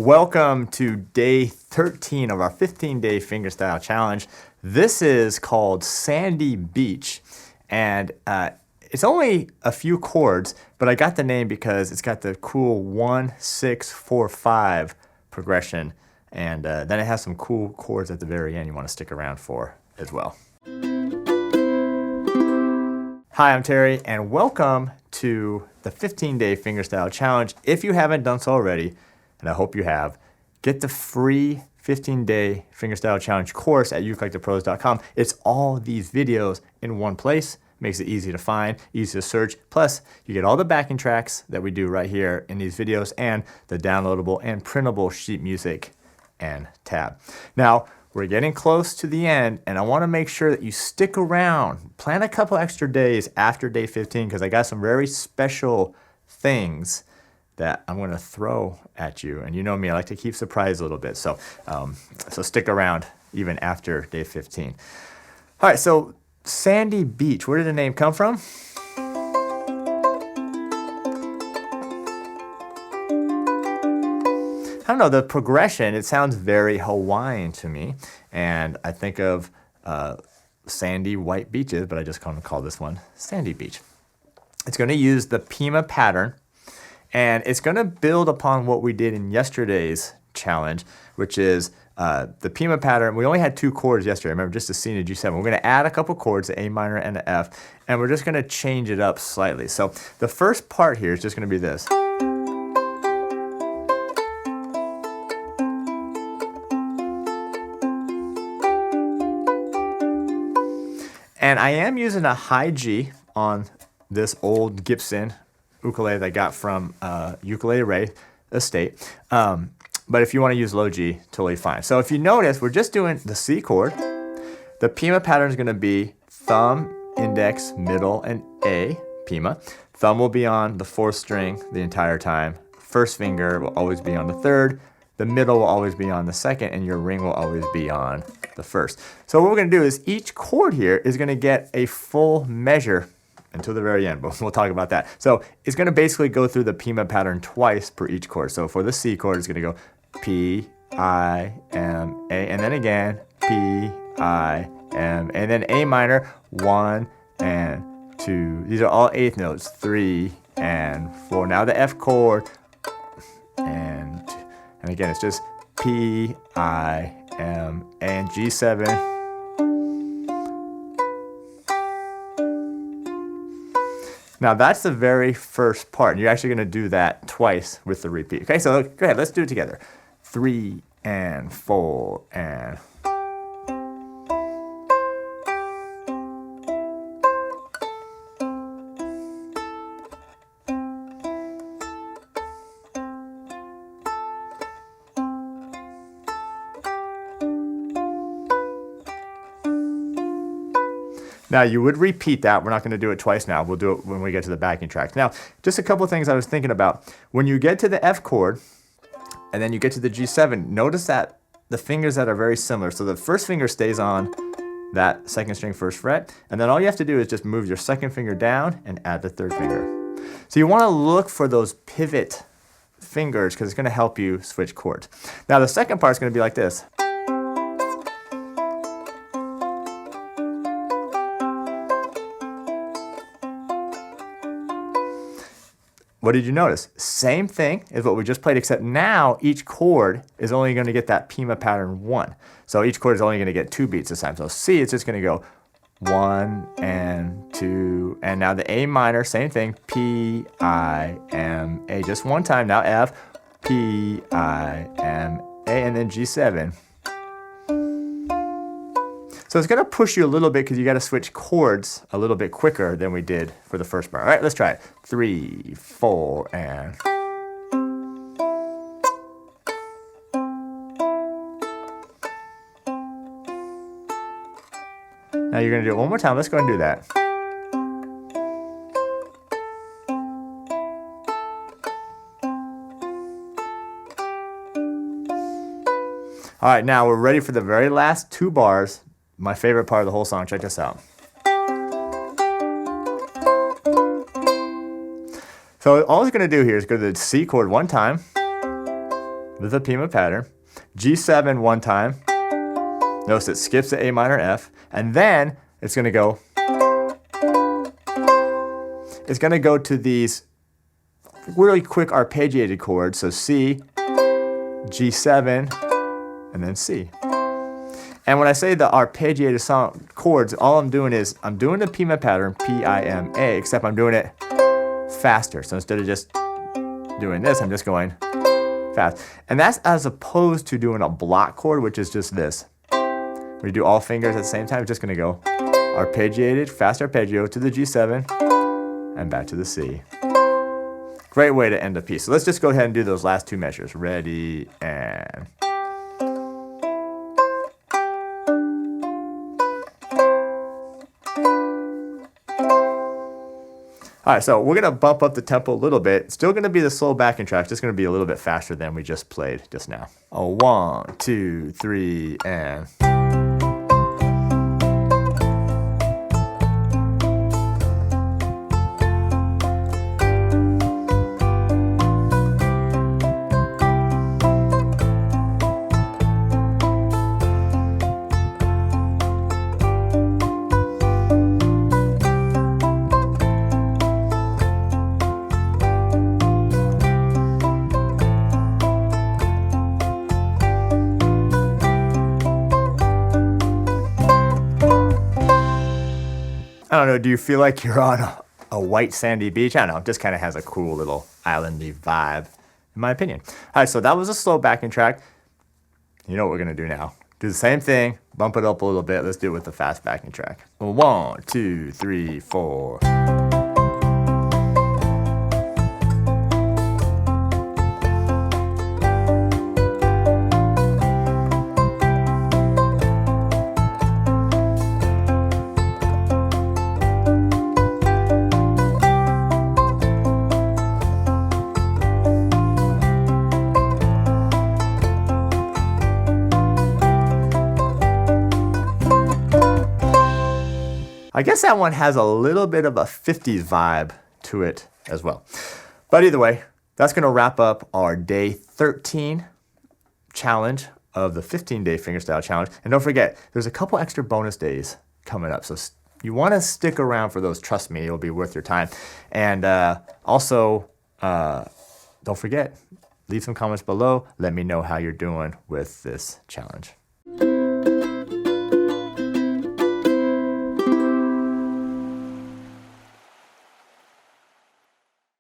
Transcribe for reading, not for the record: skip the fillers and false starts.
Welcome to day 13 of our 15-day fingerstyle challenge. This is called Sandy Beach, and it's only a few chords, but I got the name because it's got the cool 1, 6, 4, 5 progression, and then it has some cool chords at the very end you want to stick around for as well. Hi, I'm Terry, and welcome to the 15-day fingerstyle challenge. If you haven't done so already, and I hope you have, get the free 15-day fingerstyle challenge course at ukuleletoPros.com. It's all these videos in one place. Makes it easy to find, easy to search. Plus, you get all the backing tracks that we do right here in these videos and the downloadable and printable sheet music and tab. Now, we're getting close to the end, and I want to make sure that you stick around. Plan a couple extra days after day 15 because I got some very special things that I'm going to throw at you. And you know me, I like to keep surprised a little bit. So stick around even after day 15. All right, so Sandy Beach, where did the name come from? I don't know, the progression, it sounds very Hawaiian to me. And I think of sandy white beaches, but I just kind of call this one Sandy Beach. It's going to use the Pima pattern. And it's going to build upon what we did in yesterday's challenge, which is the Pima pattern. We only had 2 chords yesterday. Remember, just a C and a G7. We're going to add a couple chords, the A minor and the F, and we're just going to change it up slightly. So the first part here is just going to be this. And I am using a high G on this old Gibson ukulele that I got from Ukulele Ray estate. But if you want to use low G, totally fine. So if you notice, we're just doing the C chord. The Pima pattern is going to be thumb, index, middle, and A, Pima. Thumb will be on the 4th string the entire time. First finger will always be on the 3rd. The middle will always be on the 2nd, and your ring will always be on the 1st. So what we're going to do is each chord here is going to get a full measure until the very end, but we'll talk about that. So it's going to basically go through the Pima pattern twice per each chord. So for the C chord, it's going to go P, I, M, A, and then again P, I, M, and then A minor, 1 and 2. These are all 8th notes, 3 and 4. Now the F chord, and again it's just P, I, M, A, and G7. Now that's the very first part. You're actually going to do that twice with the repeat. Okay, so go ahead, let's do it together. 3 and 4 and... Now you would repeat that. We're not going to do it twice now. We'll do it when we get to the backing track. Now, just a couple of things I was thinking about. When you get to the F chord and then you get to the G7, notice that the fingers that are very similar. So the first finger stays on that 2nd string 1st fret, and then all you have to do is just move your 2nd finger down and add the 3rd finger. So you want to look for those pivot fingers because it's going to help you switch chords. Now the second part is going to be like this. What did you notice? Same thing as what we just played, except now each chord is only going to get that Pima pattern 1. So each chord is only going to get 2 beats this time. So C, it's just going to go 1 and 2. And now the A minor, same thing, P, I, M, A. Just one time. Now F, P, I, M, A, and then G7. So it's going to push you a little bit because you got to switch chords a little bit quicker than we did for the first part. All right, let's try it. 3, 4, and... Now you're going to do it one more time. Let's go ahead and do that. All right, now we're ready for the very last 2 bars. My favorite part of the whole song. Check this out. So all it's going to do here is go to the C chord one time, with a Pima pattern, G7 one time. Notice it skips the A minor F, and then it's going to go. It's going to go to these really quick arpeggiated chords. So C, G7, and then C. And when I say the arpeggiated chords, all I'm doing is I'm doing the Pima pattern, P-I-M-A, except I'm doing it faster. So instead of just doing this, I'm just going fast. And that's as opposed to doing a block chord, which is just this. When you do all fingers at the same time, it's just going to go arpeggiated, fast arpeggio to the G7, and back to the C. Great way to end a piece. So let's just go ahead and do those last two measures. Ready, and... All right, so we're going to bump up the tempo a little bit. Still going to be the slow backing track, just going to be a little bit faster than we just played just now. 1, 2, 3, and... I don't know, do you feel like you're on a white sandy beach? I don't know, it just kind of has a cool little islandy vibe, in my opinion. All right, so that was a slow backing track. You know what we're gonna do now. Do the same thing, bump it up a little bit. Let's do it with the fast backing track. 1, 2, 3, 4. I guess that one has a little bit of a 50s vibe to it as well. But either way, that's going to wrap up our day 13 challenge of the 15-day fingerstyle challenge. And don't forget, there's a couple extra bonus days coming up. So you want to stick around for those. Trust me, it'll be worth your time. And also, don't forget, leave some comments below. Let me know how you're doing with this challenge.